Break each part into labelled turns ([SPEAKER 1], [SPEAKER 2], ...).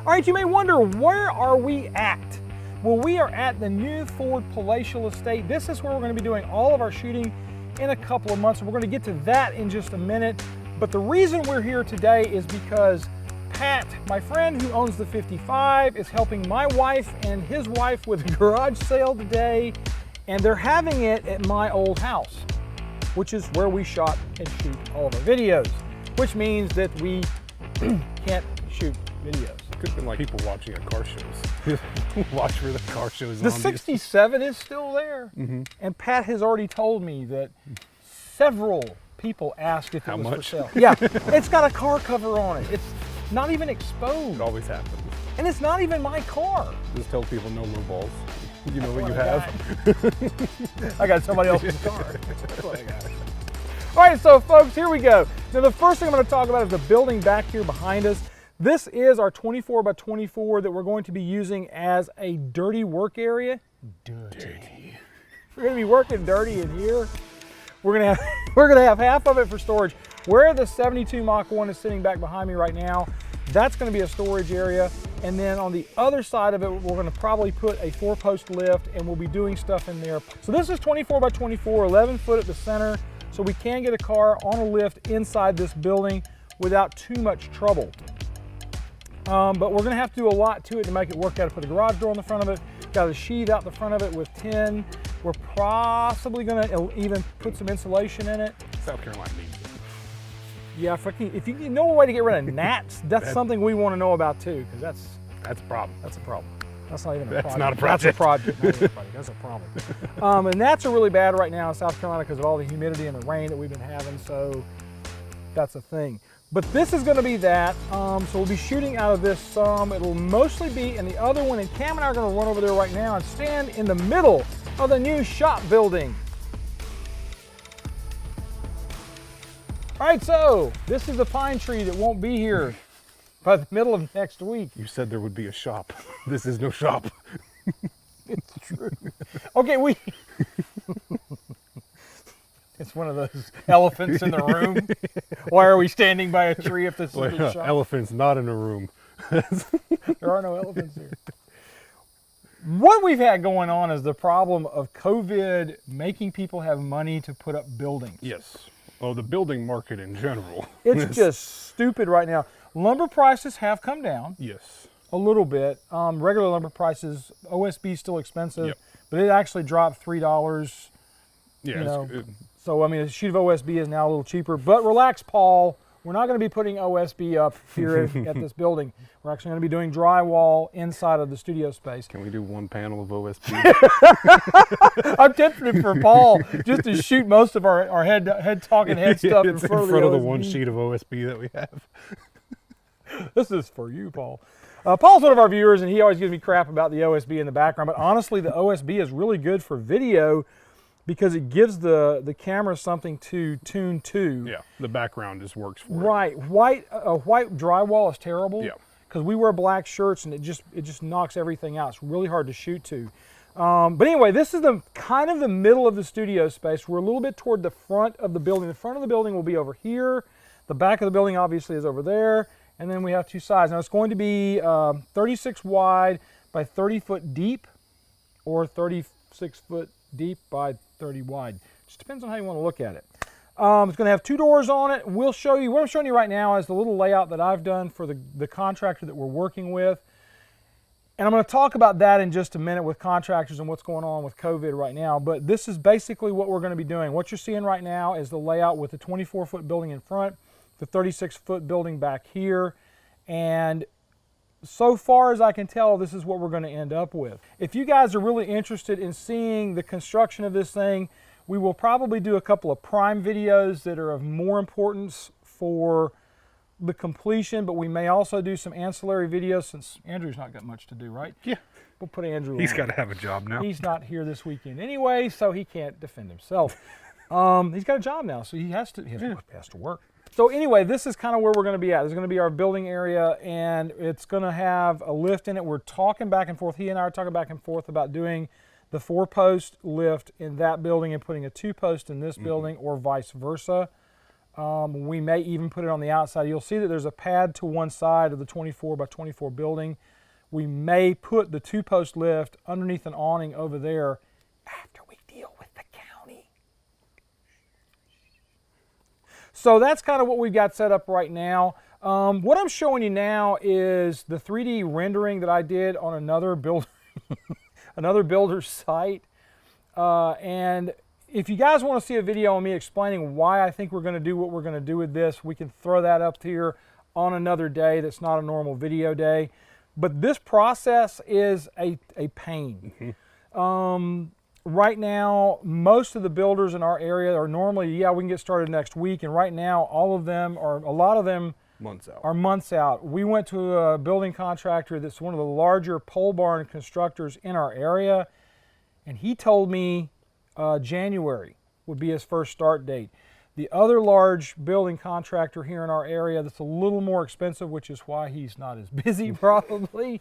[SPEAKER 1] All right, you may wonder, where are we at? Well, we are at the new Ford Palatial Estate. This is where we're going to be doing all of our shooting in a couple of months. We're going to get to that in just a minute. But the reason we're here today is because Pat, my friend who owns the 55, is helping my wife and his wife with a garage sale today. And they're having it at my old house, which is where we shot and shoot all of our videos, which means that we can't shoot videos.
[SPEAKER 2] Could have been like people watching at car shows. Watch for the car shows.
[SPEAKER 1] The 67 is still there. And Pat has already told me that several people asked if it was for sale. Yeah, it's got a car cover on it. It's not even exposed.
[SPEAKER 2] It always happens.
[SPEAKER 1] And it's not even my car.
[SPEAKER 2] Just tell people no low balls. You know what you have.
[SPEAKER 1] I got somebody else's car. That's what I got. All right, so folks, here we go. Now the first thing I'm going to talk about is the building back here behind us. This is our 24 by 24 that we're going to be using as a dirty work area. Dirty. We're going to be working dirty in here. We're going to have half of it for storage. Where the 72 Mach 1 is sitting back behind me right now, that's going to be a storage area. And then on the other side of it, we're going to probably put a 4-post lift, and we'll be doing stuff in there. So this is 24 by 24, 11 foot at the center. So we can get a car on a lift inside this building without too much trouble. But we're going to have to do a lot to it to make it work. Got to put a garage door on the front of it. Got a sheet out the front of it with tin. We're possibly going to even put some insulation in it.
[SPEAKER 2] South Carolina needs it.
[SPEAKER 1] Yeah, if you know a way to get rid of gnats, that's something we want to know about too, because
[SPEAKER 2] that's a problem.
[SPEAKER 1] That's a problem. That's not even a
[SPEAKER 2] project.
[SPEAKER 1] That's
[SPEAKER 2] not a project.
[SPEAKER 1] That's a project. Not even a project. That's a problem. And gnats are really bad right now in South Carolina because of all the humidity and the rain that we've been having. So that's a thing. But this is going to be that. So we'll be shooting out of this some. It'll mostly be in the other one. And Cam and I are going to run over there right now and stand in the middle of the new shop building. All right, so this is the pine tree that won't be here by the middle of next week.
[SPEAKER 2] You said there would be a shop. This is no shop.
[SPEAKER 1] It's true. Okay, it's one of those elephants in the room. Why are we standing by a tree if this is a shop?
[SPEAKER 2] Elephants not in a room.
[SPEAKER 1] There are no elephants here. What we've had going on is the problem of COVID making people have money to put up buildings.
[SPEAKER 2] Yes. Oh, the building market in general.
[SPEAKER 1] It's just stupid right now. Lumber prices have come down.
[SPEAKER 2] Yes.
[SPEAKER 1] A little bit. Regular lumber prices, OSB is still expensive,
[SPEAKER 2] yep.
[SPEAKER 1] But it actually dropped $3.
[SPEAKER 2] Yeah.
[SPEAKER 1] So, I mean, a sheet of OSB is now a little cheaper. But relax, Paul. We're not going to be putting OSB up here at this building. We're actually going to be doing drywall inside of the studio space.
[SPEAKER 2] Can we do one panel of OSB?
[SPEAKER 1] I'm tempted for Paul just to shoot most of our head talking head stuff in front of
[SPEAKER 2] the one sheet of OSB that we have.
[SPEAKER 1] This is for you, Paul. Paul's one of our viewers, and he always gives me crap about the OSB in the background. But honestly, the OSB is really good for video because it gives the camera something to tune to.
[SPEAKER 2] Yeah, the background just works for it.
[SPEAKER 1] Right. White drywall is terrible.
[SPEAKER 2] Yeah.
[SPEAKER 1] Because we wear black shirts and it just knocks everything out. It's really hard to shoot to. But anyway, this is the kind of the middle of the studio space. We're a little bit toward the front of the building. The front of the building will be over here. The back of the building obviously is over there. And then we have two sides. Now it's going to be 36 wide by 30 foot deep, or 36 foot deep by 30 wide. Just depends on how you want to look at it. It's going to have two doors on it. We'll show you, what I'm showing you right now is the little layout that I've done for the contractor that we're working with. And I'm going to talk about that in just a minute with contractors and what's going on with COVID right now. But this is basically what we're going to be doing. What you're seeing right now is the layout with the 24-foot building in front, the 36-foot building back here. And so far as I can tell, this is what we're going to end up with. If you guys are really interested in seeing the construction of this thing, we will probably do a couple of prime videos that are of more importance for the completion, but we may also do some ancillary videos since Andrew's not got much to do, right?
[SPEAKER 2] Yeah.
[SPEAKER 1] We'll put Andrew
[SPEAKER 2] He's
[SPEAKER 1] on.
[SPEAKER 2] got to have a job now.
[SPEAKER 1] He's not here this weekend anyway, so he can't defend himself. He's got a job now, so he has to work. So anyway, this is kind of where we're going to be at. This is going to be our building area, and it's going to have a lift in it. We're talking back and forth. He and I are talking back and forth about doing the 4-post lift in that building and putting a 2-post in this building, or vice versa. We may even put it on the outside. You'll see that there's a pad to one side of the 24 by 24 building. We may put the 2-post lift underneath an awning over there after we deal with the county. So that's kind of what we've got set up right now. What I'm showing you now is the 3D rendering that I did on another builder's site. And if you guys want to see a video on me explaining why I think we're going to do what we're going to do with this, we can throw that up here on another day that's not a normal video day. But this process is a pain. Right now, most of the builders in our area are normally, yeah, we can get started next week. And right now, all of them, or a lot of them, are months out. We went to a building contractor that's one of the larger pole barn constructors in our area, and he told me January would be his first start date. The other large building contractor here in our area that's a little more expensive, which is why he's not as busy probably,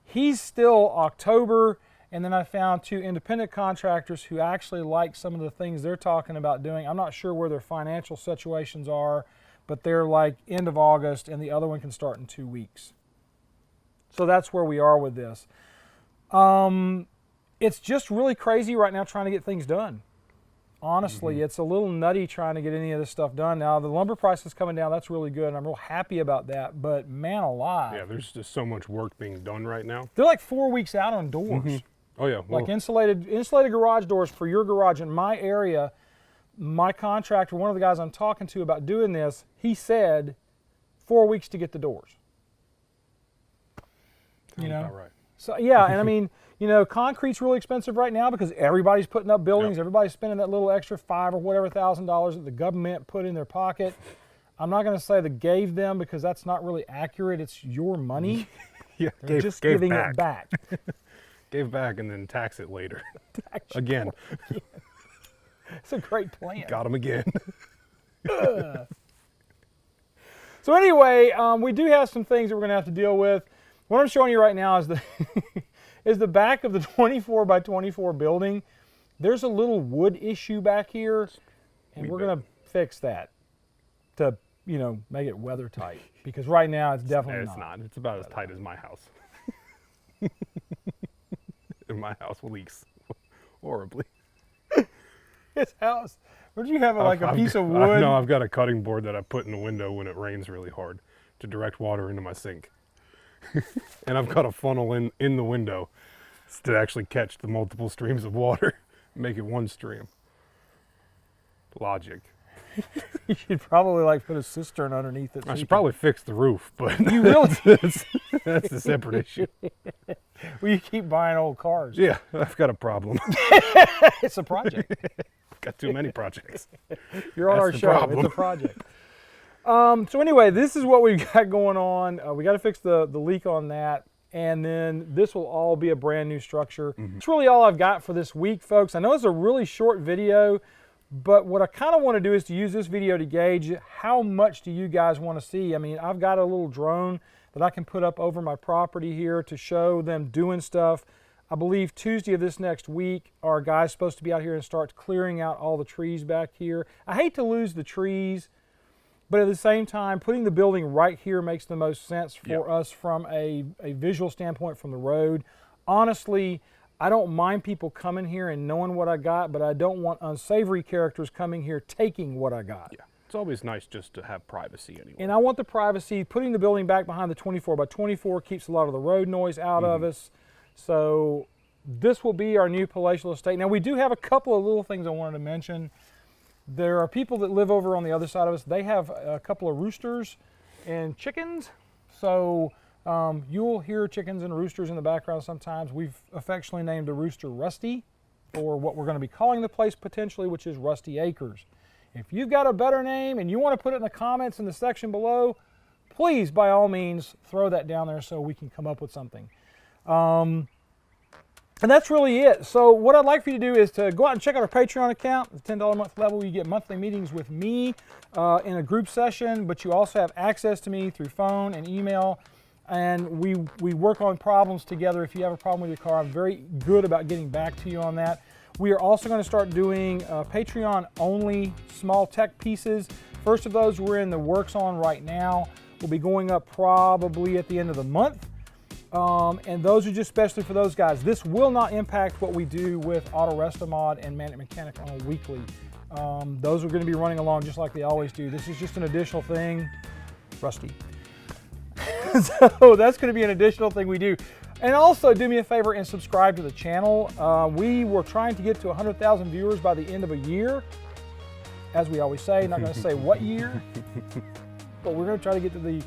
[SPEAKER 1] he's still October. And then I found 2 independent contractors who actually like some of the things they're talking about doing. I'm not sure where their financial situations are, but they're like end of August, and the other one can start in 2 weeks. So that's where we are with this. It's just really crazy right now trying to get things done. Honestly, it's a little nutty trying to get any of this stuff done. Now, the lumber price is coming down. That's really good, and I'm real happy about that. But man alive.
[SPEAKER 2] Yeah, there's just so much work being done right now.
[SPEAKER 1] They're like 4 weeks out on doors.
[SPEAKER 2] Oh, yeah. Well,
[SPEAKER 1] like insulated garage doors for your garage in my area. My contractor, one of the guys I'm talking to about doing this, he said 4 weeks to get the doors.
[SPEAKER 2] sounds about right.
[SPEAKER 1] So yeah, and I mean, you know, concrete's really expensive right now because everybody's putting up buildings. Everybody's spending that little extra $5,000 or whatever that the government put in their pocket. I'm not going to say that gave them because that's not really accurate. It's your money.
[SPEAKER 2] Yeah,
[SPEAKER 1] just giving it back.
[SPEAKER 2] Gave back and then tax it later. Again.
[SPEAKER 1] It's a great plan.
[SPEAKER 2] Got them again.
[SPEAKER 1] So anyway, we do have some things that we're going to have to deal with. What I'm showing you right now is the is the back of the 24 by 24 building. There's a little wood issue back here, and we're going to fix that to, you know, make it weather tight. Because right now it's definitely not.
[SPEAKER 2] It's about as tight as my house. And my house leaks horribly.
[SPEAKER 1] His house. Where'd you have like a piece of wood?
[SPEAKER 2] No, I've got a cutting board that I put in the window when it rains really hard to direct water into my sink. And I've got a funnel in the window to actually catch the multiple streams of water, make it one stream. Logic.
[SPEAKER 1] You should probably like put a cistern underneath it.
[SPEAKER 2] I should probably fix the roof, but
[SPEAKER 1] you really
[SPEAKER 2] that's a separate issue.
[SPEAKER 1] Well, you keep buying old cars.
[SPEAKER 2] Yeah, I've got a problem.
[SPEAKER 1] It's a project.
[SPEAKER 2] Got too many projects.
[SPEAKER 1] You're on our show. Problem. It's a project. So anyway, this is what we've got going on. We got to fix the leak on that, and then this will all be a brand new structure. That's really all I've got for this week, folks. I know it's a really short video, but what I kind of want to do is to use this video to gauge how much do you guys want to see. I mean, I've got a little drone that I can put up over my property here to show them doing stuff. I believe Tuesday of this next week, our guy's supposed to be out here and start clearing out all the trees back here. I hate to lose the trees, but at the same time, putting the building right here makes the most sense for us from a visual standpoint from the road. Honestly, I don't mind people coming here and knowing what I got, but I don't want unsavory characters coming here taking what I got.
[SPEAKER 2] Yeah, it's always nice just to have privacy anyway.
[SPEAKER 1] And I want the privacy. Putting the building back behind the 24 by 24 keeps a lot of the road noise out of us. So this will be our new palatial estate. Now we do have a couple of little things I wanted to mention. There are people that live over on the other side of us. They have a couple of roosters and chickens. So you'll hear chickens and roosters in the background sometimes. We've affectionately named the rooster Rusty, or what we're going to be calling the place potentially, which is Rusty Acres. If you've got a better name and you want to put it in the comments in the section below, please, by all means, throw that down there so we can come up with something. And that's really it. So what I'd like for you to do is to go out and check out our Patreon account. The $10 a month level, you get monthly meetings with me in a group session, but you also have access to me through phone and email. And we work on problems together. If you have a problem with your car, I'm very good about getting back to you on that. We are also going to start doing Patreon-only small tech pieces. First of those we're in the works on right now. Will be going up probably at the end of the month. And those are just especially for those guys. This will not impact what we do with Autorestomod and Man It Mechanic on a weekly. Those are going to be running along just like they always do. This is just an additional thing. Rusty. So that's going to be an additional thing we do. And also do me a favor and subscribe to the channel. We were trying to get to 100,000 viewers by the end of a year. As we always say, not going to say what year, but we're going to try to get to the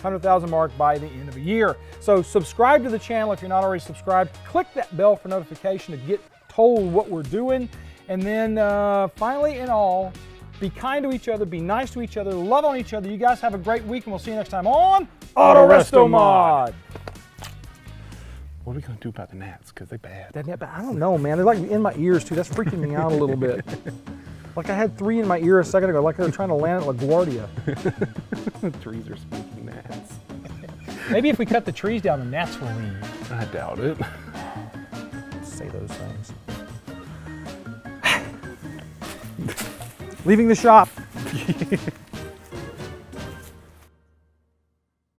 [SPEAKER 1] 100,000 mark by the end of a year. So subscribe to the channel if you're not already subscribed. Click that bell for notification to get told what we're doing. And then finally in all, be kind to each other, be nice to each other, love on each other. You guys have a great week, and we'll see you next time on Autorestomod.
[SPEAKER 2] What are we going to do about the gnats? Because they're bad.
[SPEAKER 1] I don't know, man. They're like in my ears, too. That's freaking me out a little bit. Like I had 3 in my ear a second ago, like they were trying to land at LaGuardia.
[SPEAKER 2] The trees are speaking gnats.
[SPEAKER 1] Maybe if we cut the trees down, the gnats will leave.
[SPEAKER 2] I doubt it.
[SPEAKER 1] Say those things. Leaving the shop.